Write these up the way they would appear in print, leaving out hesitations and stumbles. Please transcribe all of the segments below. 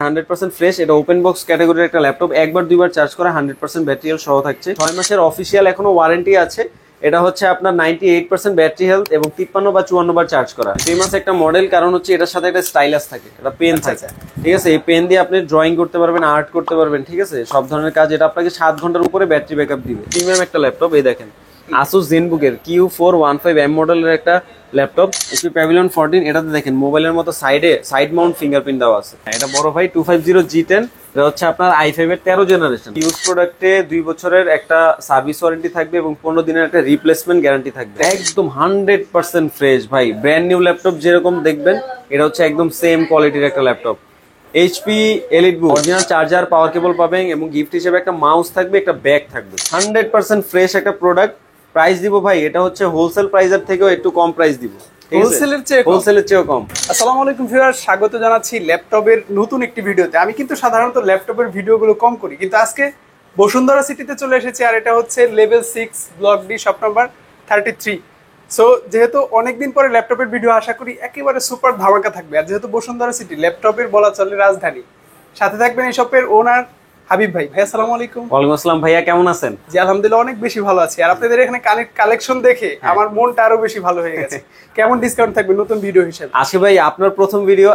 100% fresh, এটা open box ক্যাটাগরির একটা ল্যাপটপ, একবার দুইবার চার্জ করা, 100% ব্যাটারি হেলথ সহ থাকছে। 6 মাসের অফিসিয়াল এখনো ওয়ারেন্টি আছে। এটা হচ্ছে আপনার 98% ব্যাটারি হেলথ এবং 53 বা 54 বার চার্জ করা। ফেমাস একটা মডেল, কারণ হচ্ছে এটার সাথে একটা স্টাইলাস থাকে, একটা পেন থাকে, ঠিক আছে। এই পেন দিয়ে আপনি ড্রয়িং করতে পারবেন, আর্ট করতে পারবেন, ঠিক আছে, সব ধরনের কাজ। এটা আপনাকে 7 ঘন্টার উপরে ব্যাটারি ব্যাকআপ দিবে। প্রিমিয়াম একটা ল্যাপটপ। এই দেখেন Asus ZenBook এর Q415M মডেলের একটা ল্যাপটপ, HP Pavilion 14। এটাতে দেখেন মোবাইলের মতো সাইড মাউন্ট ফিঙ্গারপ্রিন্ট দেওয়া আছে। এটা বড় ভাই 250G10, এটা হচ্ছে আপনার i5 এর 13 জেনারেশন। ইউজ প্রোডাক্টে 2 বছরের একটা সার্ভিস ওয়ারেন্টি থাকবে এবং 15 দিনের একটা রিপ্লেসমেন্ট গ্যারান্টি থাকবে। একদম 100% ফ্রেশ ভাই, ব্র্যান্ড নিউ ল্যাপটপ যেরকম দেখবেন এটা হচ্ছে একদম সেম কোয়ালিটির একটা laptop. HP EliteBook original charger, power cable পাবেন এবং গিফট হিসেবে একটা মাউস থাকবে, একটা ব্যাগ থাকবে। 100% ফ্রেশ একটা প্রোডাক্ট। প্রাইস দিব ভাই, এটা হচ্ছে হোলসেল প্রাইসের থেকেও একটু কম প্রাইস দিব, হোলসেলের চেয়েও কম। আসসালামু আলাইকুম ভিউয়ার্স, স্বাগত জানাচ্ছি ল্যাপটপের নতুন একটি ভিডিওতে। আমি কিন্তু সাধারণত ল্যাপটপের ভিডিওগুলো কম করি, কিন্তু আজকে বসুন্ধরা সিটিতে চলে এসেছি, আর এটা হচ্ছে level 6 block D shop number 33। So যেহেতু অনেকদিন পরে ল্যাপটপের ভিডিও, আশা করি একেবারে সুপার ধামাকা থাকবে। আর যেহেতু বসুন্ধরা সিটি ল্যাপটপের বলা চলে রাজধানী, সাথে থাকবেন এই শপের ওনার হাবিব ভাই। ভাই আসসালামু আলাইকুম। ওয়ালাইকুম আসসালাম ভাইয়া, কেমন আছেন? জি আলহামদুলিল্লাহ অনেক বেশি ভালো আছি। আর আপনাদের এখানে কালেকশন দেখে আমার মনটা আরো বেশি ভালো হয়ে গেছে। কেমন ডিসকাউন্ট থাকবে নতুন ভিডিও হিসেবে? আশি ভাই, আপনার প্রথম ভিডিও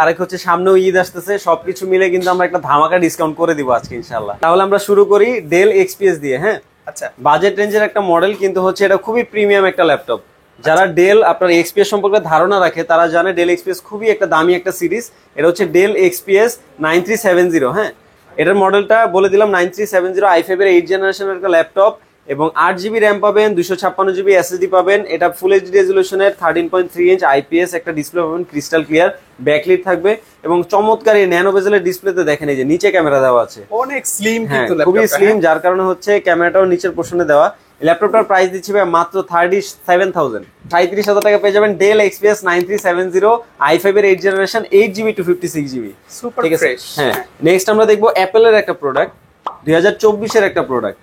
আরেক হচ্ছে সামনেও ঈদ আসতেছে, সবকিছু মিলে কিন্তু আমরা একটা ধামাকা ডিসকাউন্ট করে দিব আজকে ইনশাআল্লাহ। তাহলে আমরা শুরু করি ডেল XPS দিয়ে। হ্যাঁ আচ্ছা, বাজেট রেঞ্জের একটা মডেল, কিন্তু হচ্ছে এটা খুবই প্রিমিয়াম একটা ল্যাপটপ। যারা ডেল আপনার XPS সম্পর্কে ধারণা রাখে তারা জানে ডেল XPS খুবই একটা দামি একটা সিরিজ। এটা হচ্ছে ডেল XPS 9370। হ্যাঁ, এটার মডেলটা বলে দিলাম 9370, i5 এর 8 জেনারেশনের একটা ল্যাপটপ এবং 8GB র্যাম পাবেন, 256GB SSD পাবেন। এটা ফুল HD রেজুলেশনের 13.3 ইঞ্চ IPS একটা ডিসপ্লে পাবেন, ক্রিস্টাল ক্লিয়ার, ব্যাকলাইট থাকবে এবং চমৎকার এই ন্যানো বেজেলের ডিসপ্লেতে দেখেন এই যে নিচে ক্যামেরা দেওয়া আছে, অনেক স্লিম, কিন্তু খুবই স্লিম, যার কারণে হচ্ছে ক্যামেরাটাও নিচের পোর্শনে দেওয়া। ল্যাপটপটার প্রাইস দিচ্ছি ভাই মাত্র 37,000, 37,000 টাকা পেয়ে যাবেন ডেল XPS 9370, i5 এর 8 generation, 8GB 256GB। Super fresh. হ্যাঁ, নেক্সট আমরা দেখবো অ্যাপেলের একটা প্রোডাক্ট, 2024 এর একটা প্রোডাক্ট,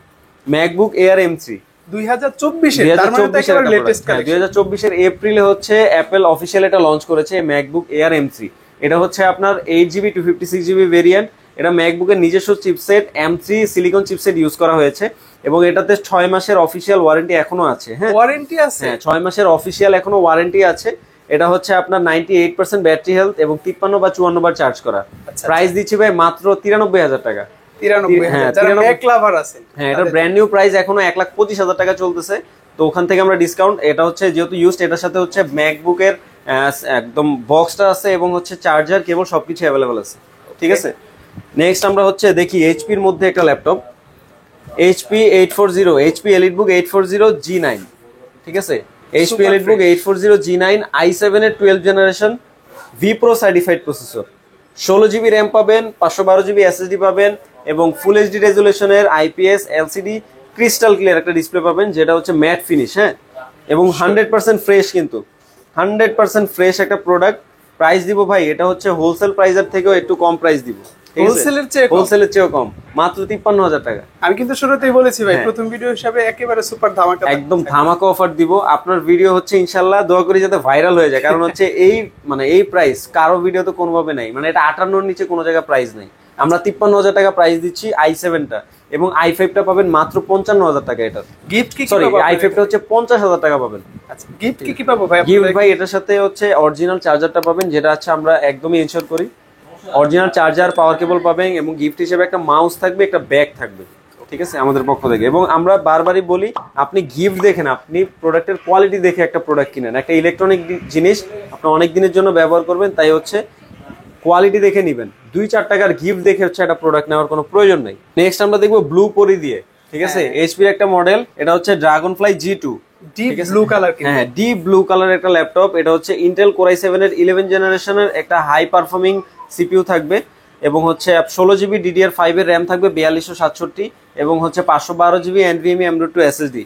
ম্যাকবুক এয়ার M3। 2024 এর, তার মানে তো একেবারে লেটেস্ট কালেকশন। 2024 এর এপ্রিলে হচ্ছে অ্যাপেল অফিশিয়াল এটা লঞ্চ করেছে ম্যাকবুক এয়ার M3। এটা হচ্ছে আপনার 8GB 256GB ভেরিয়েন্ট। এটা ম্যাকবুকের নিজস্ব chipset M3 silicon chipset use করা হয়েছে এবং এটাতে 6 মাসের অফিশিয়াল ওয়ারেন্টি এখনো আছে। হ্যাঁ, ওয়ারেন্টি আছে। হ্যাঁ, 6 মাসের অফিশিয়াল এখনো ওয়ারেন্টি আছে। এটা হচ্ছে আপনার 98% ব্যাটারি হেলথ এবং 53 বা 54 বার চার্জ করা। প্রাইস দিচ্ছি ভাই মাত্র 93,000 টাকা। 93,000, যারা ম্যাক লাভার আছে। হ্যাঁ, এটা ব্র্যান্ড নিউ প্রাইস এখনো 1,25,000 টাকা চলতেছে, তো ওখান থেকে আমরা ডিসকাউন্ট। এটা হচ্ছে যেহেতু ইউজড, এটার সাথে হচ্ছে ম্যাকবুকের একদম বক্সটা আছে এবং হচ্ছে চার্জার, কেবল সবকিছু অ্যাভেলেবল আছে, ঠিক আছে। নেক্সট আমরা হচ্ছে দেখি এইচপির মধ্যে একটা laptop, HP 840, HP EliteBook 840G9, ঠিক আছে। HP EliteBook 840G9, i7 এর 12 generation, vPro certified processor, 16GB RAM পাবেন, 512GB SSD পাবেন এবং ফুল HD রেজুলেশনের IPS LCD crystal clear একটা ডিসপ্লে পাবেন, যেটা হচ্ছে ম্যাট ফিনিশ। হ্যাঁ, এবং 100% ফ্রেশ, কিন্তু 100% ফ্রেশ একটা প্রোডাক্ট। প্রাইস দিব ভাই, এটা হচ্ছে হোলসেল প্রাইসের থেকেও একটু কম প্রাইস দিব, হোলসেলের চেয়েও কম, মাত্র 53,000 টাকা। আমি কিন্তু শুরুতেই বলেছি ভাই, প্রথম ভিডিও হিসাবে একেবারে সুপার ধামাকা, একদম ধামাকা অফার দিব। আপনার ভিডিও হচ্ছে ইনশাআল্লাহ দোয়া করি যাতে ভাইরাল হয়ে যায়, কারণ হচ্ছে এই প্রাইস কারো ভিডিও তো কোনোভাবে নাই, মানে এটা 58 নিচে কোনো জায়গায় প্রাইস নাই। আমরা 53,000 টাকা প্রাইস দিচ্ছি i7টা, এবং i5টা পাবেন মাত্র 55,000 টাকা। এটা গিফট কি? সরি, i5টা হচ্ছে 50,000 টাকা পাবেন। আচ্ছা, গিফট কি পাবো ভাই? গিফট ভাই এটার সাথে হচ্ছে অরিজিনাল চার্জারটা পাবেন, যেটা হচ্ছে আমরা একদমই এনশিওর করি। অরিজিনাল চার্জার, পাওয়ার কেবল পাবেন এবং গিফট হিসেবে একটা মাউস থাকবে, একটা ব্যাগ থাকবে, ঠিক আছে, আমাদের পক্ষ থেকে। এবং আমরা বারবারই বলি, আপনি গিফট দেখেন, আপনি প্রোডাক্টের কোয়ালিটি দেখে একটা প্রোডাক্ট কিনেন। একটা ইলেকট্রনিক জিনিস আপনি অনেক দিনের জন্য ব্যবহার করবেন, তাই হচ্ছে কোয়ালিটি দেখে নিবেন। 2-4 টাকার গিফট দেখে হচ্ছে একটা প্রোডাক্ট নেওয়ার কোনো প্রয়োজন নেই। নেক্সট আমরা দেখবো ব্লু পরি দিয়ে, ঠিক আছে, এইচপির একটা মডেল, এটা হচ্ছে Dragonfly G2, deep blue colour. হ্যাঁ, ডিপ ব্লু কালার একটা ল্যাপটপ। এটা হচ্ছে ইন্টেল Core i7 এর 11 জেনারেশনের একটা হাই পারফর্মিং CPU থাকবে এবং হচ্ছে 16GB DDR5 এর র্যাম থাকবে, 4267 এবং হচ্ছে 512GB NVMe M.2 SSD,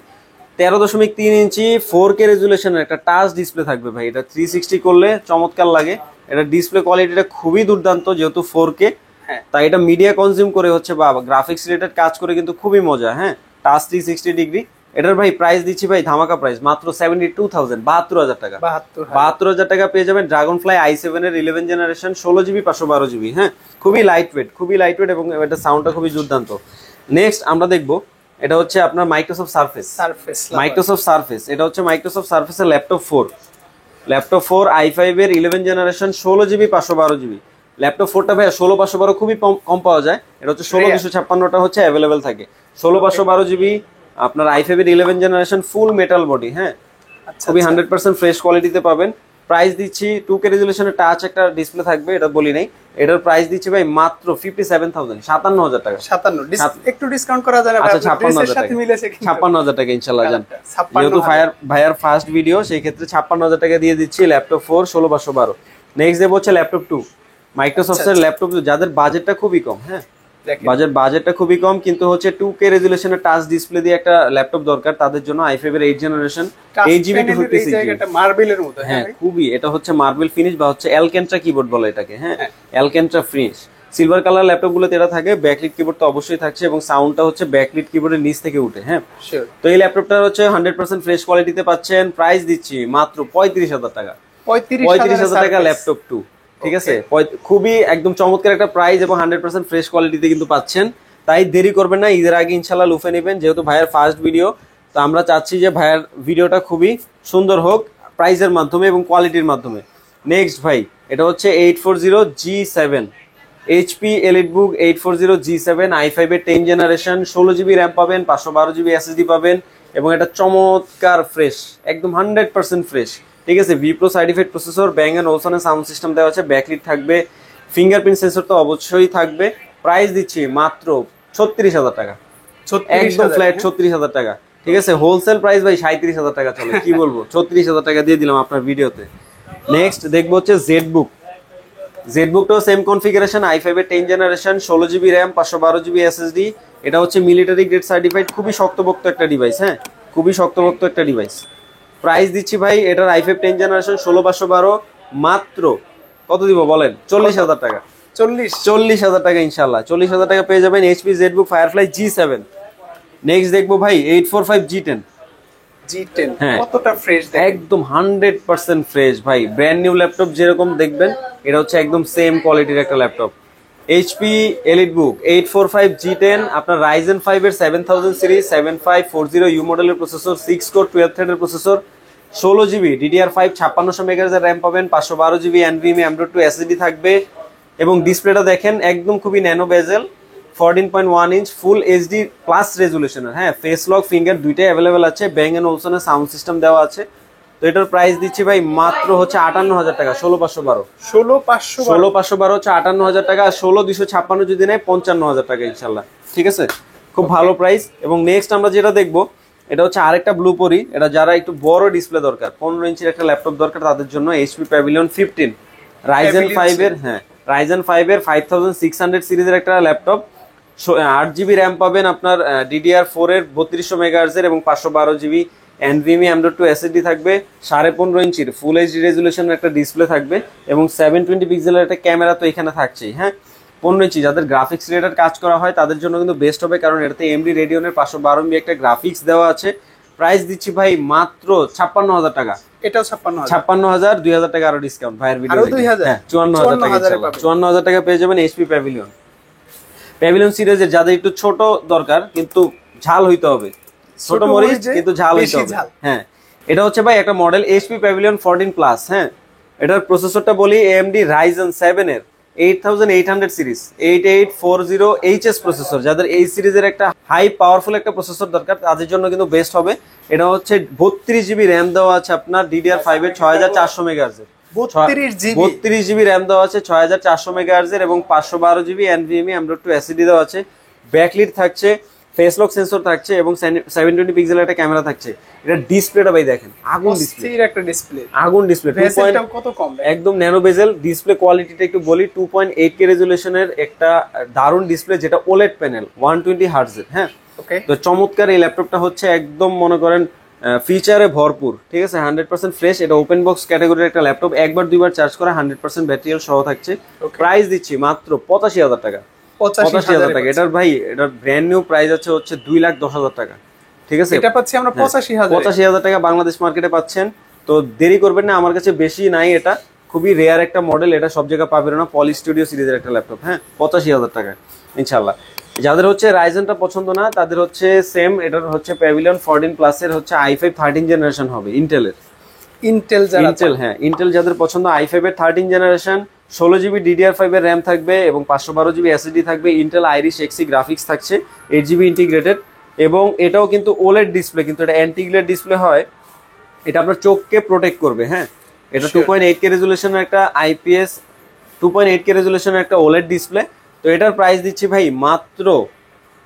13.3 ইঞ্চি 4K রেজুলেশনের একটা টাচ ডিসপ্লে থাকবে ভাই। এটা 360 করলে চমৎকার লাগে। এটা ডিসপ্লে কোয়ালিটিটা খুবই দুর্দান্ত, যেহেতু 4K, তাই এটা মিডিয়া কনজিউম করে হচ্ছে বা গ্রাফিক্স রিলেটেড কাজ করে কিন্তু খুবই মজা। হ্যাঁ, টাচ 360 ডিগ্রি এটার ভাই প্রাইস দিচ্ছি ভাই ধামাকা প্রাইস মাত্র 72,000, 72,000 টাকা। 72,000 টাকা পেয়ে যাবেন ড্রাগন ফ্লাই i7 এর 11 জেনারেশন 16GB 512GB। হ্যাঁ, খুবই লাইট ওয়েট এবং এটা সাউন্ডটা খুবই দুর্দান্ত। নেক্সট আমরা দেখবো এটা হচ্ছে আপনার মাইক্রোসফট সারফেস। এটা হচ্ছে মাইক্রোসফট সারফেসের ল্যাপটপ 4 i5 এর 11 জেনারেশন 16GB 512GB। ল্যাপটপ 4টা ভাই 16/512 খুবই কম পাওয়া যায়। এটা হচ্ছে 16/256টা হচ্ছে অ্যাভেলেবেল থাকে। 16/512GB আপনার i5 এর 11 জেনারেশন ফুল মেটাল বডি। হ্যাঁ, খুবই 100% ফ্রেশ কোয়ালিটিতে পাবেন। প্রাইস দিচ্ছি 2K রেজুলেশনের টাচ একটা ডিসপ্লে থাকবে, এটা বলি নাই। এটার প্রাইস দিচ্ছি ভাই মাত্র 57,000, 57,000 টাকা। 57 একটু ডিসকাউন্ট করা যায় না? আচ্ছা 56,000 টাকা ইনশাআল্লাহ জান। যেহেতু ভাইয়ার ফার্স্ট ভিডিও, সেই ক্ষেত্রে 56,000 টাকা দিয়ে দিচ্ছি ল্যাপটপ 4 16/512। নেক্সট দেব হচ্ছে ল্যাপটপ 2, মাইক্রোসফটের ল্যাপটপ যাদের বাজেটটা খুবই কম। হ্যাঁ, বাজেটটা খুবই কম কিন্তু হচ্ছে 2K রেজুলেশনের টাচ ডিসপ্লে দিয়ে একটা ল্যাপটপ দরকার, তাদের জন্য i5 এর 8 জেনারেশন 8GB 256GB মার্বেলের মতো। হ্যাঁ, খুবই এটা হচ্ছে মার্বেল ফিনিশ বা হচ্ছে অ্যালকেন্ট্রা কিবোর্ড বলে এটাকে। হ্যাঁ, Alcantara finish silver colour laptop গুলোতে এটা থাকে। ব্যাকলিট কিবোর্ড তো অবশ্যই থাকছে এবং সাউন্ডটা হচ্ছে ব্যাকলিট কিবোর্ডের নিচ থেকে উঠে। হ্যাঁ, তো এই ল্যাপটপটা হচ্ছে 100% ফ্রেশ কোয়ালিটিতে পাচ্ছেন। প্রাইস দিচ্ছি মাত্র 35,000 টাকা। 35,000 টাকা ল্যাপটপ 2। ঠিক আছে, খুবই একদম চমৎকার একটা প্রাইস এবং 100% ফ্রেশ কোয়ালিটিতে কিন্তু পাচ্ছেন। তাই দেরি করবেন না, ঈদের আগে ইনশাল্লাহ লুফে নেবেন। যেহেতু ভাইয়ের ফার্স্ট ভিডিও, তো আমরা চাচ্ছি যে ভাইয়ের ভিডিওটা খুবই সুন্দর হোক প্রাইসের মাধ্যমে এবং কোয়ালিটির মাধ্যমে। নেক্সট ভাই এটা হচ্ছে 840G7 HP EliteBook 840G7 i5 এর 10 জেনারেশন 16GB র্যাম পাবেন, 512GB SSD পাবেন এবং এটা চমৎকার ফ্রেশ, একদম 100% ফ্রেশ। ঠিক আছে, vPro certified processor, Bang and ওলসনের সাউন্ড সিস্টেম দেওয়া আছে, ব্যাকলিট থাকবে, ফিঙ্গারপ্রিন্ট সেন্সর তো অবশ্যই থাকবে। প্রাইস দিচ্ছি মাত্র 36,000 টাকা, একদম ফ্ল্যাট 36,000 টাকা। ঠিক আছে, হোলসেল প্রাইস ভাই 37,000 টাকা চলে, কি বলবো, 36,000 টাকা দিয়ে দিলাম আপনার ভিডিওতে। নেক্সট দেখবো হচ্ছে জেডবুকটাও সেম কনফিগারেশন, i5 এর 10 generation 16GB RAM 512GB SSD। এটা হচ্ছে মিলিটারি গ্রেড সার্টিফাইড, খুবই শক্তপোক্ত একটা ডিভাইস। হ্যাঁ, খুবই শক্তপোক্ত একটা ডিভাইস। প্রাইস দিচ্ছি ভাই এটার i5 10 জেনারেশন 16/512 মাত্র কত দিব বলেন? 40,000 টাকা। 40,000 টাকা ইনশাল্লাহ, 40,000 টাকা পেয়ে যাবেন HP ZBook Firefly G7। Next দেখবো ভাই 845G10। হ্যাঁ, কতটা ফ্রেশ, একদম 100% ফ্রেশ ভাই, ব্র্যান্ড নিউ ল্যাপটপ যেরকম দেখবেন এটা হচ্ছে একদম সেম কোয়ালিটির একটা ল্যাপটপ। HP EliteBook 845G10 আপনার Ryzen 5 এর 7000 সিরিজ 7540U মডেলের প্রসেসর, 6 কোর 12 থ্রেডের প্রসেসর, 16GB DDR5 5600 MHz এর RAM পাবেন, 512GB NVMe M.2 SSD থাকবে এবং ডিসপ্লেটা দেখেন একদম খুবই nano bezel, 14.1 inch full HD plus রেজুলেশনের। হ্যাঁ, ফেস লক ফিঙ্গার দুইটাই অ্যাভেলেবেল আছে, ব্যাং এন্ড ওলসনের সাউন্ড সিস্টেম দেওয়া আছে। তো এটার প্রাইস দিচ্ছি ভাই মাত্র হচ্ছে 58,000 টাকা। 16,512 হচ্ছে 58,000 টাকা। 16,256 যদি নেয় 55,000 টাকা ইনশাল্লাহ। ঠিক আছে, খুব ভালো প্রাইস। এবং নেক্সট আমরা যেটা দেখবো এটা হচ্ছে আরেকটা ব্লুপরি, এটা যারা একটু বড় ডিসপ্লে দরকার, 15 ইঞ্চির একটা ল্যাপটপ দরকার, তাদের জন্য HP Pavilion 15 Ryzen 5 এর, হ্যাঁ Ryzen 5 এর 5600 সিরিজের একটা ল্যাপটপ। 8GB র্যাম পাবেন আপনার, DDR4 এর 3200 MHz এর এবং 512GB NVMe M.2 SSD থাকবে, 15.5 ইঞ্চির ফুল HD রেজুলেশনের একটা ডিসপ্লে থাকবে এবং 720 পিক্সেলের একটা ক্যামেরা তো এখানে থাকছেই। হ্যাঁ, 15 ইঞ্চি যাদের গ্রাফিক্স রিলেটেড কাজ করা হয় তাদের জন্য কিন্তু বেস্ট হবে, কারণ এটাতে AMD Radeon এর 512 MB একটা গ্রাফিক্স দেওয়া আছে। প্রাইস দিচ্ছি ভাই মাত্র 56,000 টাকা। এটাও 56,000, 2,000 টাকা আরো ডিসকাউন্ট ভাইয়ের ভিডিও। হ্যাঁ, 54,000 টাকা, 54,000 টাকা পেয়ে যাবেন HP Pavilion সিরিজের। যাদের একটু ছোট দরকার কিন্তু ঝাল হইতে হবে, ছোট মরিচ কিন্তু ঝাল হইতে হবে। হ্যাঁ, এটা হচ্ছে ভাই একটা মডেল HP Pavilion 14 প্লাস। হ্যাঁ, এটার প্রসেসরটা বলি AMD Ryzen 7 এর 8800 সিরিজ 8840HS প্রসেসর। যাদের এই সিরিজের একটা হাই পাওয়ারফুল একটা প্রসেসর দরকার তাদের জন্য কিন্তু বেস্ট হবে। এটা হচ্ছে 32GB র্যাম দেওয়া আছে আপনার, DDR5 এর 6400 MHz এর, 32GB র্যাম দেওয়া আছে 6400 MHz এর এবং 512GB NVMe M.2 SSD দেওয়া আছে। ব্যাকলিট থাকছে, ফেস লক সেন্সর থাকছে এবং 720 পিক্সেলের একটা ক্যামেরা থাকছে। এটা ডিসপ্লেটা ভাই দেখেন, আগুন ডিসপ্লে, একটা ডিসপ্লে, আগুন ডিসপ্লে, কত কম, একদম ন্যানো বেজেল। ডিসপ্লে কোয়ালিটিটা একটু বলি, 2.8K রেজুলেশনের একটা দারুণ ডিসপ্লে, যেটা OLED প্যানেল 120 Hz এর। হ্যাঁ, তো চমৎকার এই ল্যাপটপটা হচ্ছে একদম মনে করেন ফিচারে ভরপুর। ঠিক আছে, 100% ফ্রেশ। এটা ওপেন বক্স ক্যাটাগরির একটা ল্যাপটপ, একবার দুইবার চার্জ করা, 100% ব্যাটারি সহ থাকছে। প্রাইস দিচ্ছি মাত্র 85,000 টাকা। 85,000 টাকা। এটার ভাই এটার ব্র্যান্ড নিউ প্রাইস হচ্ছে 2,10,000 টাকা। ঠিক আছে, এটা পাচ্ছি আমরা 85,000 85,000 টাকা বাংলাদেশ মার্কেটে পাচ্ছেন। তো দেরি করবেন না, আমার কাছে বেশি নাই, এটা খুবই রেয়ার একটা মডেল, এটা সব জায়গায় পাবেন না। পলি স্টুডিও সিরিজের একটা ল্যাপটপ, হ্যাঁ 85,000 টাকা ইনশাল্লাহ। যাদের হচ্ছে রাইজেনটা পছন্দ না তাদের হচ্ছে সেম, এটার হচ্ছে প্যাভিলিয়ন 14 প্লাসের হচ্ছে i5 13 জেনারেশন হবে ইন্টেলের। হ্যাঁ ইন্টেল যাদের পছন্দ, i5 এর 13 জেনারেশন, 16GB DDR5 এর র্যাম থাকবে এবং 512GB SSD থাকবে, ইন্টেল আইরিশ এক্সি গ্রাফিক্স থাকছে, 8GB ইন্টিগ্রেটেড। এবং এটাও কিন্তু ওলেড ডিসপ্লে, কিন্তু এটা অ্যান্টি গ্লেয়ার ডিসপ্লে হয়, এটা আপনার চোখকে প্রোটেক্ট করবে। হ্যাঁ এটা 2.8K রেজুলেশনের একটা IPS 2.8K রেজুলেশনের একটা ওলেড ডিসপ্লে। তো এটার প্রাইস দিচ্ছি ভাই মাত্র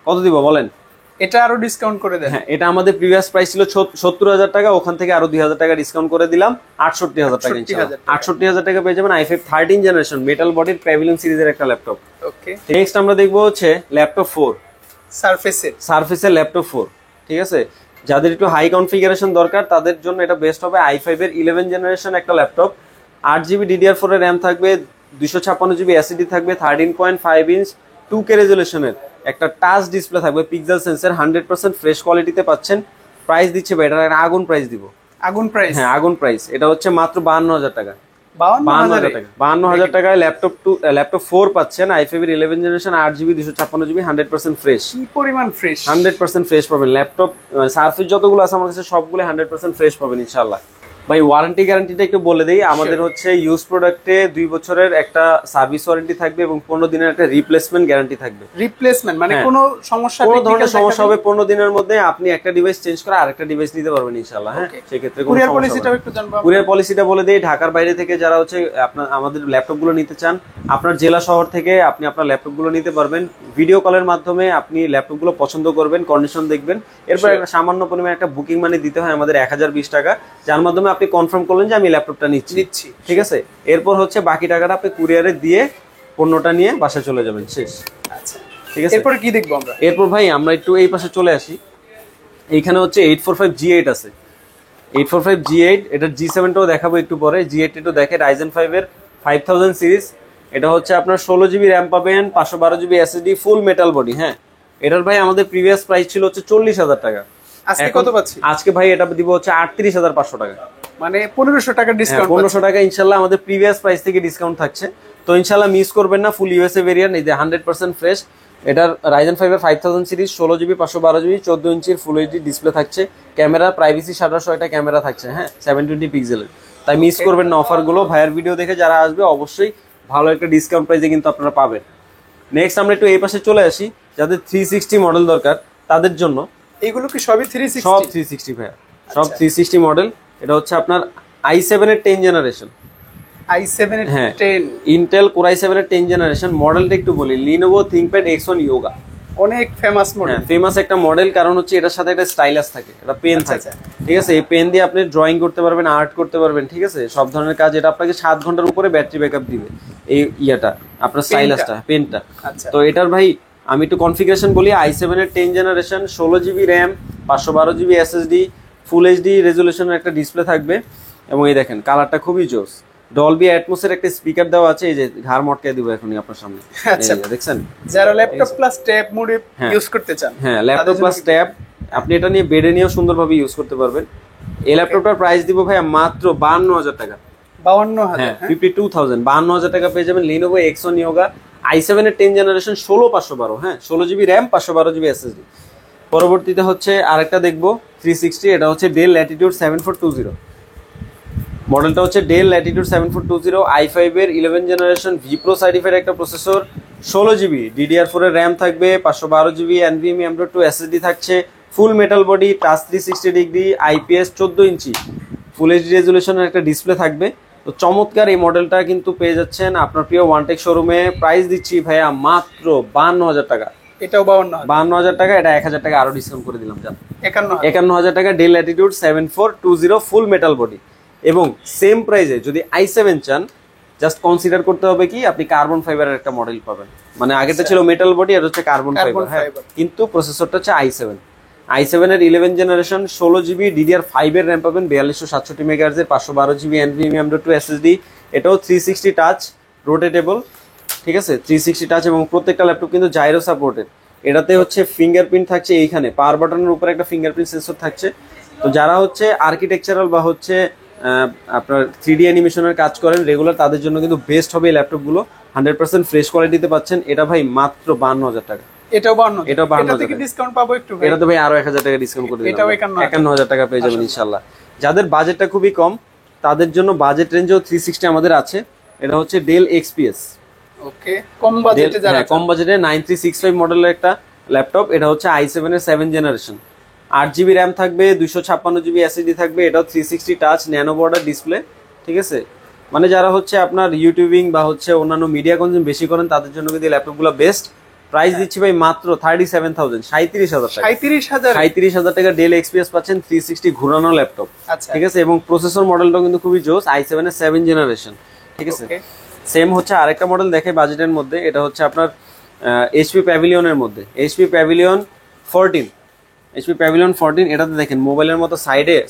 কত দিব বলেন? এটা আরো ডিসকাউন্ট করে দেন। হ্যাঁ এটা আমাদের প্রিভিয়াস প্রাইস ছিল 70,000 টাকা, ওখান থেকে আরো 2,000 টাকা ডিসকাউন্ট করে দিলাম, 68,000 টাকা ইনশাআল্লাহ। 68,000 টাকা পেয়ে যাবেন i5 13 জেনারেশন মেটাল বডির প্যাভিলিয়ন সিরিজের একটা ল্যাপটপ। ওকে, নেক্সট আমরা দেখবো হচ্ছে ল্যাপটপ 4 সারফেসের ল্যাপটপ 4। ঠিক আছে, যাদের একটু হাই কনফিগারেশন দরকার তাদের জন্য এটা বেস্ট হবে। i5 এর 11 জেনারেশন একটা ল্যাপটপ, 8GB DDR4 এর র্যাম থাকবে, 256GB SSD থাকবে, 13.5 ইঞ্চ 2K রেজুলেশনের একটা টাচ ডিসপ্লে থাকবে, পিক্সেল সেন্সর, 100% ফ্রেশ কোয়ালিটিতে পাচ্ছেন। প্রাইস দিচ্ছে ভাই, এটা আগুন প্রাইস দিব। আগুন প্রাইস? হ্যাঁ আগুন প্রাইস। এটা হচ্ছে মাত্র 52,000 টাকা। 52,000 টাকা? 52,000 টাকায় ল্যাপটপ 4 পাচ্ছেন, i5 এর 11 জেনারেশন, 8GB 256GB, 100% ফ্রেশ। কি পরিমাণ ফ্রেশ? 100% ফ্রেশ পাবেন ল্যাপটপ। সারফেস যতগুলো আছে আমার কাছে সবগুলো 100% ফ্রেশ পাবেন ইনশাআল্লাহ। ভাই ওয়ারেন্টি গ্যারান্টিটা একটু বলে দেই, আমাদের হচ্ছে ইউজ প্রোডাক্টে 2 বছরের একটা সার্ভিস ওয়ারেন্টি থাকবে এবং 15 দিনের একটা রিপ্লেসমেন্ট গ্যারান্টি থাকবে। রিপ্লেসমেন্ট মানে কোনো সমস্যা, কোনো ধরনের সমস্যা হবে 15 দিনের মধ্যে আপনি একটা ডিভাইস চেঞ্জ করে আরেকটা ডিভাইস নিতে পারবেন ইনশাআল্লাহ। হ্যাঁ সেই ক্ষেত্রে কোনো কুরিয়ার পলিসিটাও একটু জানবো। কুরিয়ার পলিসিটা বলে দেই, ঢাকার বাইরে থেকে যারা হচ্ছে আপনার আমাদের ল্যাপটপগুলো নিতে চান, আপনার জেলা শহর থেকে আপনি আপনার ল্যাপটপগুলো নিতে পারবেন। ভিডিও কলের মাধ্যমে আপনি ল্যাপটপগুলো পছন্দ করবেন, কন্ডিশন দেখবেন, এরপর একটা সামান্য পরিমাণে একটা বুকিং মানি দিতে হয় আমাদের 1020 টাকা, যার মাধ্যমে আপনি কনফার্ম করলেন যে আমি ল্যাপটপটা নিচ্ছি। ঠিক আছে, এরপর হচ্ছে বাকি টাকাটা আপনি কুরিয়ারে দিয়ে পণ্যটা নিয়ে বাসায় চলে যাবেন, শেষ। আচ্ছা ঠিক আছে, এরপর কি দেখবো আমরা? এরপর ভাই আমরা একটু এই পাশে চলে আসি। এইখানে হচ্ছে 845 G8 আছে, 845 G8, এটা G7 টাও দেখাবো একটু পরে। G8 একটু দেখে, Ryzen 5 এর 5000 সিরিজ, এটা হচ্ছে আপনার 16GB র্যাম পাবেন, 512GB SSD, ফুল মেটাল বডি। হ্যাঁ এটার ভাই আমাদের প্রিভিয়াস প্রাইস ছিল হচ্ছে 40,000 টাকা, আজকে কত পাচ্ছি? আজকে ভাই এটা দিব হচ্ছে 38,500 টাকা, মানে 1500 টাকা ডিসকাউন্ট। 1500 টাকা ইনশাআল্লাহ আমাদের প্রিভিয়াস প্রাইস থেকে ডিসকাউন্ট থাকছে। তো ইনশাআল্লাহ মিস করবেন না, ফুল ইউএসএ ভেরিয়েন্ট, এই যে 100% ফ্রেশ। এটার Ryzen 5 এর 5000 সিরিজ, 16GB 512GB 14 ইঞ্চির ফুল এইচডি ডিসপ্লে থাকছে, ক্যামেরা প্রাইভেসি 700 একটা ক্যামেরা থাকছে, হ্যাঁ 720 পিক্সেলের। তাই মিস করবেন না অফারগুলো, ভাইয়ের ভিডিও দেখে যারা আসবে অবশ্যই ভালো একটা ডিসকাউন্ট প্রাইসে কিন্তু আপনারা পাবেন। নেক্সট আমরা একটু এই পাশে চলে আসি, যাদের 360 মডেল দরকার তাদের জন্য। এইগুলো কি সবই 360? সব 360 ভাইয়া, সব 360 মডেল। এটা হচ্ছে আপনার i7 এর 10 জেনারেশন, i7 এর 10, ইন্টেল কোর i7 এর 10 জেনারেশন। মডেলটা একটু বলি, Lenovo ThinkPad X1 Yoga, অনেক ফেমাস মডেল। হ্যাঁ ফেমাস একটা মডেল, কারণ হচ্ছে এটার সাথে একটা স্টাইলাস থাকে, একটা পেন থাকে। ঠিক আছে, এই পেন দিয়ে আপনি ড্রয়িং করতে পারবেন, আর্ট করতে পারবেন। ঠিক আছে, সব ধরনের কাজ। এটা আপনাকে 7 ঘন্টার উপরে ব্যাটারি ব্যাকআপ দিবে, এই ইয়াটা আপনার স্টাইলাসটা, পেনটা। তো এটার ভাই আমি একটু কনফিগারেশন বলি, i7 এর 10 generation, 16GB RAM, 512GB SSD, full HD রেজুলেশনের একটা ডিসপ্লে থাকবে। এবং এই দেখেন কালারটা খুবই জোস, ডলবি অ্যাটমসের একটা স্পিকার দেওয়া আছে, এই যে ঘাড় মটকে দিব এখনই আপনার সামনে। আচ্ছা দেখছেন, যারা ল্যাপটপ প্লাস ট্যাব মোডে ইউজ করতে চান, হ্যাঁ ল্যাপটপ প্লাস ট্যাব আপনি এটা নিয়ে বেডে নিয়েও সুন্দরভাবে ইউজ করতে পারবেন। এই ল্যাপটপটার প্রাইস দিব ভাই মাত্র 52,000 টাকা। 52,000? হ্যাঁ 52,000, 52,000 টাকা পেয়ে যাবেন Lenovo X1 Yoga, i7 এর 10 জেনারেশন, 16/512, হ্যাঁ 16GB র্যাম, 512GB SSD। পরবর্তীতে হচ্ছে আরেকটা দেখবো 360, এটা হচ্ছে Dell Latitude 7420, মডেলটা হচ্ছে Dell Latitude 7420, i5 এর 11 জেনারেশন, V Pro সার্টিফাইড একটা প্রসেসর, 16GB DDR4 এর র্যাম থাকবে, 512GB NVMe M.2 SSD থাকছে, ফুল metal body, touch 360 degree, IPS 14 ইঞ্চি ফুল এইচডি রেজুলেশনের একটা ডিসপ্লে থাকবে। তো চমৎকার এই মডেলটা কিন্তু পেয়ে যাচ্ছেন আপনার প্রিয় ওয়ানটেক শোরুমে। প্রাইস দিচ্ছি ভাইয়া মাত্র 52,000 টাকা। এটাও 52,000 টাকা, এটা 1,000 টাকা আরো ডিসকাউন্ট করে দিলাম, জান 51,000 টাকা। Dell Latitude 7420 ফুল মেটাল বডি। এবং সেম প্রাইসে যদি i7 চান, জাস্ট কনসিডার করতে হবে কি আপনি কার্বন ফাইবারের একটা মডেল পাবেন, মানে আগেরটা ছিল মেটাল বডি, আর হচ্ছে কার্বন ফাইবার, হ্যাঁ কিন্তু প্রসেসরটা হচ্ছে i7 এর 11 জেনারেশন, 16GB DDR5 এর র্যাম পাবেন, 4267 MHz এর, 512GB NVMe M.2 SSD। এটাও 360 টাচ রোটেটেবল, ঠিক আছে 360 টাচ, এবং প্রত্যেকটা ল্যাপটপ কিন্তু জাইরো সাপোর্টেড। এটাতে হচ্ছে ফিঙ্গারপ্রিন্ট থাকছে এইখানে, পাওয়ার বাটনের উপরে একটা ফিঙ্গারপ্রিন্ট সেন্সর থাকছে। তো যারা হচ্ছে আর্কিটেকচারাল বা হচ্ছে আপনার 3D অ্যানিমেশনের কাজ করেন রেগুলার, তাদের জন্য কিন্তু বেস্ট হবে এই ল্যাপটপগুলো। 100% ফ্রেশ কোয়ালিটিতে পাচ্ছেন। এটা ভাই মাত্র 52,000 টাকা। এটাও 52, এটাও 52,000 থেকে ডিসকাউন্ট পাবো একটু ভাই? এটাতে ভাই আরো 1,000 টাকা ডিসকাউন্ট করে দিলাম, এটাও 51,000 টাকা পেয়ে যাবেন ইনশাআল্লাহ। যাদের বাজেটটা খুবই কম তাদের জন্য বাজেট রেঞ্জেও 360 আমাদের আছে। এটা হচ্ছে ডেল এক্সপিএস। ওকে, কম বাজেটে যারা কম বাজেটে 9365 মডেলের একটা ল্যাপটপ। এটা হচ্ছে i7 এর 7 জেনারেশন। 8GB র্যাম থাকবে, 256GB এসএসডি থাকবে। এটাও 360 টাচ ন্যানো বর্ডার ডিসপ্লে, ঠিক আছে। মানে যারা হচ্ছে আপনার ইউটিউবিং বা হচ্ছে অন্যান্য মিডিয়া কনজিউম বেশি করেন তাদের জন্য কিন্তু এই ল্যাপটপগুলো বেস্ট। প্রাইস দিচ্ছি ভাই মাত্র 37,000, 37,000 টাকা। 37,000 টাকা ডেল এক্সপিএস পাচ্ছেন 360 ঘোরানো ল্যাপটপ, ঠিক আছে। এবং প্রসেসর মডেলটাও কিন্তু খুবই জোস, i7 এর 7 জেনারেশন, ঠিক আছে। সেম হচ্ছে আরেকটা মডেল দেখে বাজেটের মধ্যে, এটা হচ্ছে আপনার এইচপি প্যাভিলিয়নের মধ্যে, এইচপি প্যাভিলিয়ন 14। এইচপি প্যাভিলিয়ন 14 এটাতে দেখেন মোবাইলের মতো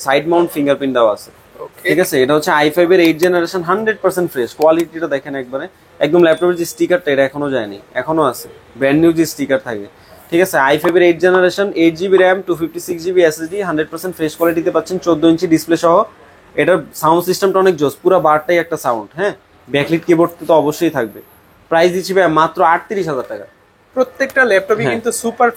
সাইড মাউন্ট ফিঙ্গারপ্রিন্ট দেওয়া আছে, ঠিক আছে। এটা হচ্ছে i5 এর 8 জেনারেশন, 100% ফ্রেশ। কোয়ালিটিটা দেখেন একবারে একদম, ল্যাপটপের যে স্টিকারটা এটা এখনো যায়নি, এখনো আছে ব্র্যান্ড নিউ যে স্টিকার থাকে, ঠিক আছে। i5 এর 8 generation, 8GB RAM, 256GB SSD, 100% fresh কোয়ালিটিতে পাচ্ছেন 14 ইঞ্চি ডিসপ্লে সহ। এটার সাউন্ড সিস্টেমটা অনেক জোস, পুরো বারটাই একটা সাউন্ড, হ্যাঁ। ব্যাকলিট কিবোর্ড তো অবশ্যই থাকবে। প্রাইস দিচ্ছি ভাই মাত্র 38,000 টাকা। প্রত্যেকটা ল্যাপটপই কিন্তু সুপার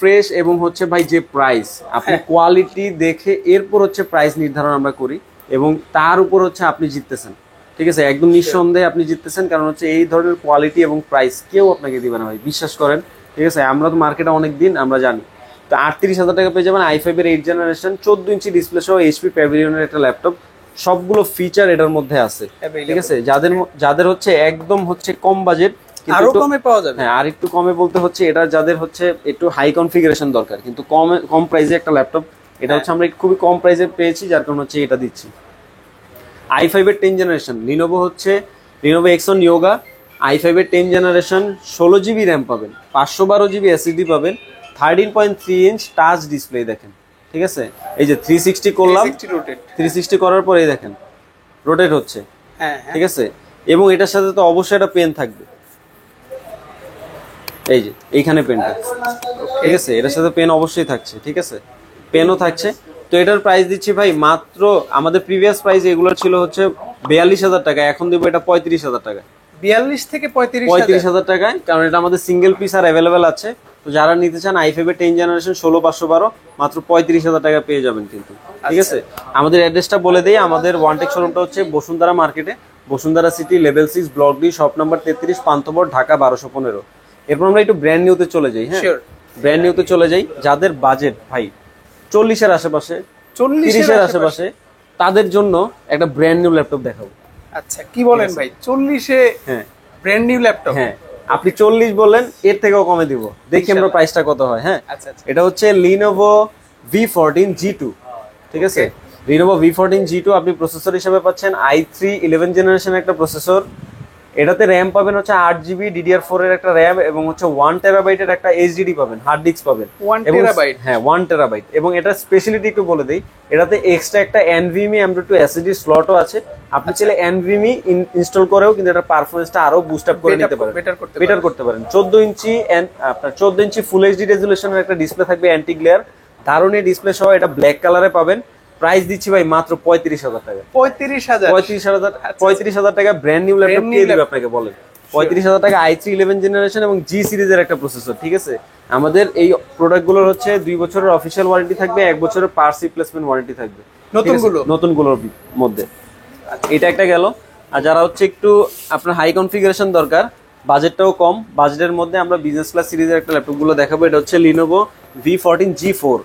ফ্রেশ এবং হচ্ছে ভাই যে প্রাইস আপনি কোয়ালিটি দেখে এরপর হচ্ছে প্রাইস নির্ধারণ আমরা করি, এবং তার উপর হচ্ছে আপনি জিততেছেন, ঠিক আছে। একদম নিঃসন্দেহে আপনি জিততেছেন, কারণ হচ্ছে এই ধরনের কোয়ালিটি এবং প্রাইস কেউ আপনাকে দিবে না ভাই, বিশ্বাস করেন, ঠিক আছে। আমরা তো মার্কেটে অনেক দিন আমরা জানি। তো 38,000 টাকা পেয়ে যাবেন i5 এর 8 জেনারেশন, 14 ইঞ্চি ডিসপ্লে সহ এইচপি প্যাভিলিয়নের একটা ল্যাপটপ। সবগুলো ফিচার এটার মধ্যে আছে, ঠিক আছে। যাদের হচ্ছে একদম হচ্ছে কম বাজেট, আরো কমে পাওয়া যাবে। হ্যাঁ, আর একটু কমে বলতে হচ্ছে এটা যাদের হচ্ছে একটু হাই কনফিগারেশন দরকার, কিন্তু কম প্রাইসে একটা ল্যাপটপ, এটা হচ্ছে আমরা খুবই কম প্রাইসে পেয়েছি, যার কারণে হচ্ছে এটা দিচ্ছি। i5 এর 10 জেনারেশন, লিনোভো হচ্ছে লিনোভো এক্সন ইয়োগা, i5 এর 10 জেনারেশন, 16GB র্যাম পাবেন, 512GB এসএসডি পাবেন, 13.3 ইঞ্চ টাচ ডিসপ্লে দেখেন, ঠিক আছে। এই যে 360 করলাম, 360 করার পরে দেখেন রোটেট হচ্ছে, ঠিক আছে। এবং এটার সাথে তো অবশ্যই একটা পেন থাকবে, এই যে এইখানে পেনটা, ঠিক আছে। এটার সাথে পেন অবশ্যই থাকছে, ঠিক আছে, পেনও থাকছে। তো এটার প্রাইস দিচ্ছি ভাই মাত্র, আমাদের প্রিভিয়াস প্রাইস এগুলো ছিল হচ্ছে 42,000 টাকা, এখন দেবো এটা 35,000 টাকা। 42 থেকে 35,000 টাকায়, কারণ এটা আমাদের সিঙ্গেল পিস আর অ্যাভেলেবেল আছে। তো যারা নিতে চান i5 এর 10 জেনারেশন 16512 মাত্র 35,000 টাকা পেয়ে যাবেন কিন্তু, ঠিক আছে। আমাদের অ্যাড্রেসটা বলে দেই, আমাদের ওয়ানটেক শোরুমটা হচ্ছে বসুন্ধরা মার্কেটে, Bashundhara city, level 6, block D, shop number 33, Panthapath, Dhaka 1215। এরপর আমরা একটু ব্র্যান্ড নিউতে চলে যাই। হ্যাঁ, ব্র্যান্ড নিউতে চলে যাই। যাদের বাজেট ভাই 40-এর আশেপাশে, 30-এর আশেপাশে, তাদের জন্য একটা ব্র্যান্ড নিউ ল্যাপটপ দেখাবো। আচ্ছা, কি বলেন ভাই, 40-এ হ্যাঁ ব্র্যান্ড নিউ ল্যাপটপ? হ্যাঁ, আপনি 40 বললেন, এর থেকেও কমে দিব, দেখি আমরা প্রাইসটা কত হয়। হ্যাঁ, এটা হচ্ছে লিনোভো V14 G2, ঠিক আছে। লিনোভো V14 G2 আপনি প্রসেসর হিসেবে পাচ্ছেন i3 11 জেনারেশন একটা প্রসেসর। এটাতে র্যাম পাবেন হচ্ছে 8GB DDR4 এর একটা র্যাম, এবং হচ্ছে 1 টেরাবাইটের একটা এইচডিডি পাবেন, হার্ড ডিস্ক পাবেন। 1 টেরাবাইট? হ্যাঁ, 1 টেরাবাইট। এবং এটার স্পেশালিটি একটু বলে দেই, এটাতে এক্সট্রা একটা NVMe M.2 এসএসডি স্লটও আছে। আপনি চাইলে NVMe ইনস্টল করেও কিন্তু এটা পারফরম্যান্সটা আরো বুস্ট আপ করে নিতে পারেন, বেটার করতে পারেন। 14 ইঞ্চি ফুল এইচডি রেজুলেশনের একটা ডিসপ্লে থাকবে, অ্যান্টি গ্লেয়ার, দারুণ এই ডিসপ্লে সহ। এটা ব্ল্যাক কালারে পাবেন। প্রাইস দিচ্ছি ভাই মাত্র 35,000 টাকা। 35,000 টাকা ব্র্যান্ড নিউ ল্যাপটপ কে দিবে আপনাকে বলেন? 35,000 টাকা i3 11 জেনারেশন এবং G সিরিজের একটা প্রসেসর, ঠিক আছে। আমাদের এই প্রোডাক্টগুলোর হচ্ছে 2 বছরের অফিসিয়াল ওয়ারেন্টি থাকবে, 1 বছরের পার্টস রিপ্লেসমেন্ট ওয়ারেন্টি থাকবে নতুনগুলোর মধ্যে। এটা একটা গেল। আর যারা হচ্ছে একটু আপনার হাই কনফিগারেশন দরকার, বাজেটটাও কম, বাজেটের মধ্যে আমরা বিজনেস ক্লাস সিরিজের একটা ল্যাপটপগুলো দেখাবো। এটা হচ্ছে লিনোভো V14 G4,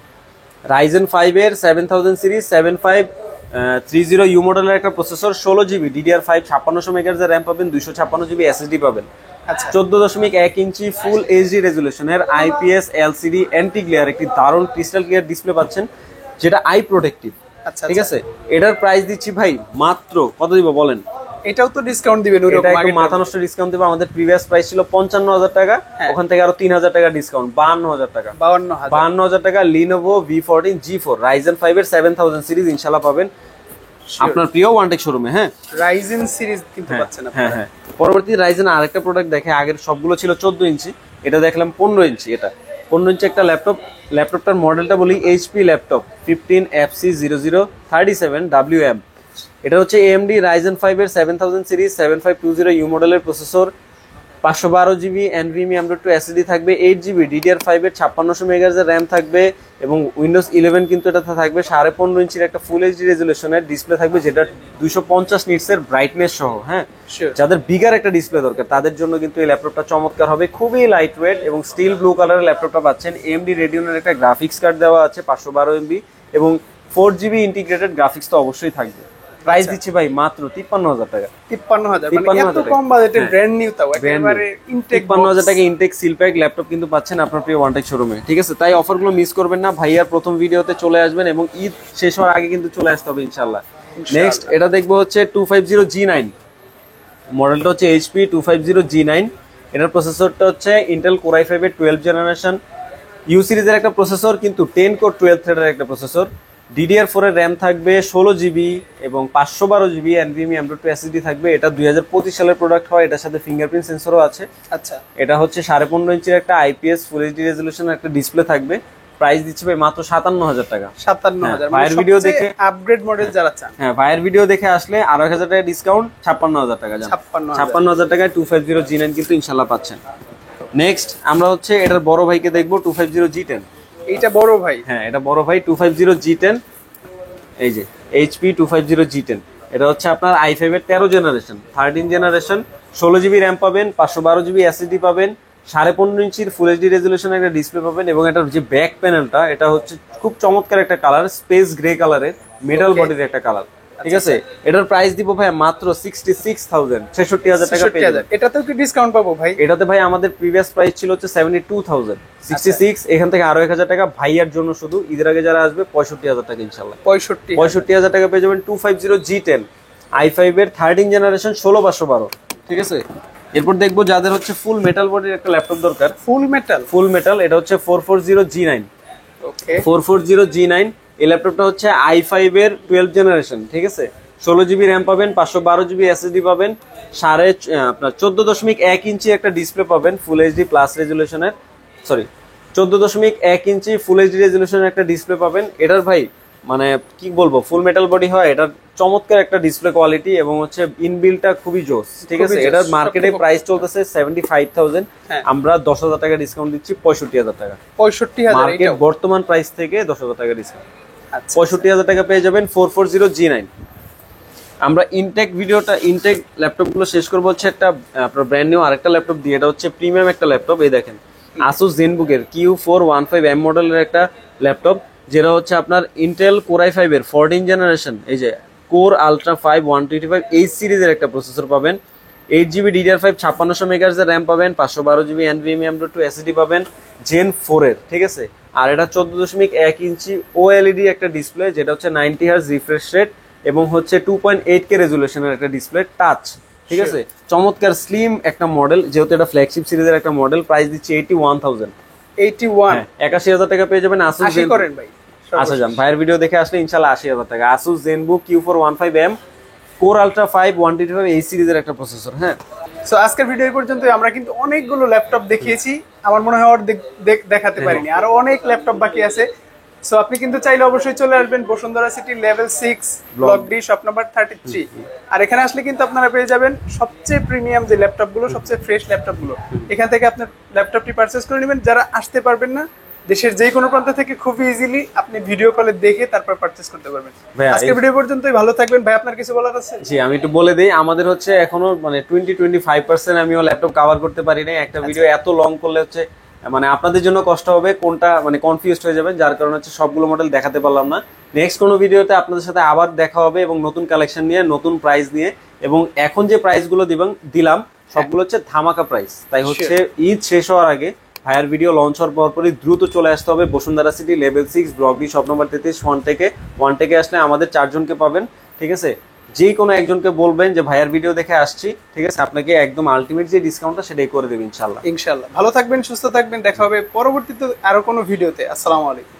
Ryzen 5 এর 7000 সিরিজ, 7530U মডেলের একটা processor, 16GB DDR5, 5600 megahertz RAM পাবেন, 256GB এসএসডি পাবেন। 14.1 ইঞ্চি ফুল এইচডি রেজুলেশনের IPS LCD অ্যান্টি গ্লেয়ার একটি দারুণ ক্রিস্টাল ক্লিয়ার ডিসপ্লে পাচ্ছেন, যেটা আই প্রোটেক্টিভ, ঠিক আছে। এটার প্রাইস দিচ্ছি ভাই মাত্র কত দিব বলেন? এটাও তো ডিসকাউন্ট দিবেন? এটা একদম মাথা নষ্ট ডিসকাউন্ট দিব। আমাদের প্রিভিয়াস প্রাইস ছিল 55,000 টাকা, ওখান থেকে আরো 3,000 টাকা ডিসকাউন্ট, 52,000 টাকা। 52,000 টাকা লিনোভো V14 G4 Ryzen 5 এর 7000 সিরিজ ইনশাআল্লাহ পাবেন। আপনার প্রিয় ওয়ানটেক শোরুমে। হ্যাঁ, রাইজেন সিরিজ কিন্তু পাচ্ছেন হ্যাঁ হ্যাঁ। পরবর্তী রাইজেন আরেকটা প্রোডাক্ট দেখে, আগের সবগুলো ছিল 14 ইঞ্চি, এটা দেখলাম 15 ইঞ্চি। এটা 15 ইঞ্চি একটা ল্যাপটপ। ল্যাপটপটার মডেলটা বলি এইচপি ল্যাপটপ 15FC0037WM। এটা হচ্ছে AMD Ryzen 5 এর 7000 সিরিজ 7520U মডেলের processor, 512GB NVMe M.2 SSD থাকবে, 8GB DDR5 এর 5600 মেগাহার্জ র্যাম থাকবে এবং উইন্ডোজ 11 কিন্তু এটাতে থাকবে। 15.5 ইঞ্চির একটা ফুল এইচডি রেজুলেশনের ডিসপ্লে থাকবে, যেটা 250 নিটসের ব্রাইটনেস সহ। হ্যাঁ, যাদের বিগার একটা ডিসপ্লে দরকার তাদের জন্য কিন্তু এই ল্যাপটপটা চমৎকার হবে। খুবই লাইট ওয়েট এবং স্টিল ব্লু কালারের ল্যাপটপটা পাচ্ছেন। AMD Radeon-এর একটা গ্রাফিক্স কার্ড দেওয়া আছে 512MB এবং 4GB ইন্টিগ্রেটেড গ্রাফিক্স তো অবশ্যই থাকবে। প্রাইস দিচ্ছি ভাই মাত্র 53000 টাকা। 53000 মানে এত কম বাজেটে ব্র্যান্ড নিউ, তাও একেবারে ইনটেক 53000 টাকা ইনটেক সিলপ্যাক ল্যাপটপ কিন্তু পাচ্ছেন আপনার প্রিয় ওয়ানটেক শোরুমে। ঠিক আছে, তাই অফারগুলো মিস করবেন না। ভাইয়ার প্রথম ভিডিওতে চলে আসবেন এবং ঈদ শেষ হওয়ার আগে কিন্তু চলে আসতে হবে ইনশাআল্লাহ। নেক্সট এটা দেখবো হচ্ছে 250G9 মডেলটা হচ্ছে HP 250G9। এটার প্রসেসরটা হচ্ছে Intel Core i5 এর 12 জেনারেশন ইউ সিরিজের একটা প্রসেসর, কিন্তু 10 কোর 12 থ্রেডের একটা প্রসেসর। DDR4 এর র্যাম থাকবে 16GB এবং 512GB NVMe M.2 SSD থাকবে। এটা 2025 সালের প্রোডাক্ট হয়, এটার সাথে ফিঙ্গারপ্রিন্ট সেন্সরও আছে। আচ্ছা, এটা হচ্ছে 15.5 ইঞ্চির একটা IPS ফুল এইচডি রেজুলেশনের একটা ডিসপ্লে থাকবে। প্রাইস দিচ্ছি ভাই মাত্র 57000 টাকা। 57000 ভাইয়ের ভিডিও দেখে আপগ্রেড মডেল যারা চান, হ্যাঁ ভাইয়ের ভিডিও দেখে আসলে আরো 1000 টাকা ডিসকাউন্ট, 56000 টাকা। 56000 টাকায় 250G9 কিন্তু ইনশাআল্লাহ পাচ্ছেন। নেক্সট আমরা হচ্ছে এটার বড় ভাইকে দেখবো 250G10। এইটা বড় ভাই, হ্যাঁ এটা বড় ভাই 250G10। এই যে HP 250G10, এটা হচ্ছে আপনার i5 এর 13 জেনারেশন 13 জেনারেশন 16GB র্যাম পাবেন, 512GB SSD পাবেন, 15.5 ইঞ্চির ফুল এইচডি রেজুলেশন একটা ডিসপ্লে পাবেন এবং এটার যে ব্যাক প্যানেলটা এটা হচ্ছে খুব চমৎকার একটা কালার, স্পেস গ্রে কালারের মেটাল বডির একটা কালার। ঠিক আছে, এটার প্রাইস দিব ভাই মাত্র 66000 66000 টাকা পেয়ে যাবেন। এটাতেও কি ডিসকাউন্ট পাবো ভাই? এটাতে ভাই আমাদের প্রিভিয়াস প্রাইস ছিল হচ্ছে 72000 66, এখান থেকে আরো 1000 টাকা ভাইয়ার জন্য শুধু ঈদের আগে যারা আসবে 65000 টাকা ইনশাআল্লাহ। 65000 টাকা পেয়ে যাবেন 250G10 i5 এর 13 জেনারেশন 16512। ঠিক আছে, এরপর দেখবো যাদের হচ্ছে ফুল মেটাল বডির একটা ল্যাপটপ দরকার। ফুল মেটাল এটা হচ্ছে 440G9। ওকে, 440G9 এই ল্যাপটপটা হচ্ছে i5 এর 12 জেনারেশন। ঠিক আছে, 16GB র্যাম পাবেন, 512GB SSD পাবেন, আপনার 14.1 ইঞ্চি একটা ডিসপ্লে পাবেন full HD plus রেজুলেশনের, 14.1 inch full HD রেজুলেশনের একটা ডিসপ্লে পাবেন। এটার ভাই মানে কি বলবো, ফুল মেটাল বডি হয়, এটার চমৎকার একটা ডিসপ্লে কোয়ালিটি এবং হচ্ছে ইনবিল্টটা খুবই জোস। ঠিক আছে, এটার মার্কেটে প্রাইস চলতেছে 75000, আমরা 10000 টাকা ডিসকাউন্ট দিচ্ছি 65000 টাকা। 65000 মার্কেট বর্তমান প্রাইস থেকে 10000 টাকা ডিসকাউন্ট, 65000 টাকা পেয়ে যাবেন 440G9। আমরা ইনটেক ল্যাপটপগুলো শেষ করবো হচ্ছে একটা আপনার ব্র্যান্ড নিউ আরেকটা ল্যাপটপ দিয়ে। এটা হচ্ছে প্রিমিয়াম একটা ল্যাপটপ। এই দেখেন Asus ZenBook এর Q415M মডেলের একটা ল্যাপটপ, যেটা হচ্ছে আপনার Intel Core i5 এর 14 জেনারেশন, এই যে Core Ultra 5 125H সিরিজের একটা প্রসেসর পাবেন, 8GB DDR5 5600 মেগাহার্জ র্যাম পাবেন, 512GB NVMe M.2 SSD পাবেন Gen 4 এর। ঠিক আছে, আর এটা 14.1 ইঞ্চি OLED একটা ডিসপ্লে, যেটা হচ্ছে 90Hz রিফ্রেশ রেট এবং হচ্ছে 2.8K রেজুলেশনের একটা ডিসপ্লে টাচ। ঠিক আছে, চমৎকার স্লিম একটা মডেল, যেহেতু এটা ফ্ল্যাগশিপ সিরিজের একটা মডেল। প্রাইস দিচ্ছি 81000 81000 টাকা পেয়ে যাবেন। Asus করেন ভাই, আচ্ছা যান ভাইয়ের ভিডিও দেখে আসলে ইনশাআল্লাহ 80000 টাকা। Asus ZenBook Q415M Core Ultra 5 125H সিরিজের একটা প্রসেসর। হ্যাঁ, সো আজকের ভিডিও এই পর্যন্ত। আমরা কিন্তু অনেকগুলো ল্যাপটপ দেখিয়েছি, আমার মনে হয় দেখাতে পারিনি, আরো অনেক ল্যাপটপ বাকি আছে। সো আপনি কিন্তু চাইলে অবশ্যই চলে আসবেন Bashundhara city level 6 block D shop number 33। আর এখানে আসলে কিন্তু আপনারা পেয়ে যাবেন সবচেয়ে প্রিমিয়াম যে ল্যাপটপগুলো, সবচেয়ে ফ্রেশ ল্যাপটপগুলো। এখান থেকে আপনার ল্যাপটপটি পারচেজ করে নেবেন। যারা আসতে পারবেন না, দেশের যে কোনো প্রান্ত থেকে খুব ইজিলি আপনি ভিডিও কলে দেখে তারপর পারচেজ করতে পারবেন। আজকে ভিডিও পর্যন্তই, ভালো থাকবেন। ভাই আপনার কিছু বলার আছে? জি, আমি একটু বলে দেই, আমাদের হচ্ছে এখনো মানে 20-25% আমিও ল্যাপটপ কভার করতে পারি না। একটা ভিডিও এত লং করলে হচ্ছে মানে আপনাদের জন্য কষ্ট হবে, কোনটা মানে কনফিউজড হয়ে যাবেন, যার কারণে হচ্ছে সবগুলো মডেল দেখাতে পারলাম না। নেক্সট কোনো ভিডিওতে আপনাদের সাথে আবার দেখা হবে এবং নতুন কালেকশন নিয়ে, নতুন প্রাইস নিয়ে। এবং এখন যে প্রাইসগুলো দিলাম সবগুলো হচ্ছে ধামাকা প্রাইস। তাই হচ্ছে ঈদ শেষ হওয়ার আগে ভাইয়ার ভিডিও লঞ্চ হওয়ার পরপরই দ্রুত চলে আসতে হবে Bashundhara city level 6 block D shop number 33 one থেকে আসলে আমাদের 4 জনকে পাবেন। ঠিক আছে, যে কোনো একজনকে বলবেন যে ভাইয়ার ভিডিও দেখে আসছি। ঠিক আছে, আপনাকে একদম আলটিমেট যে ডিসকাউন্টটা সেটাই করে দেবেন ইনশাআল্লাহ। ভালো থাকবেন, সুস্থ থাকবেন, দেখা হবে পরবর্তীতে আরো কোনো ভিডিওতে। আসসালামু আলাইকুম।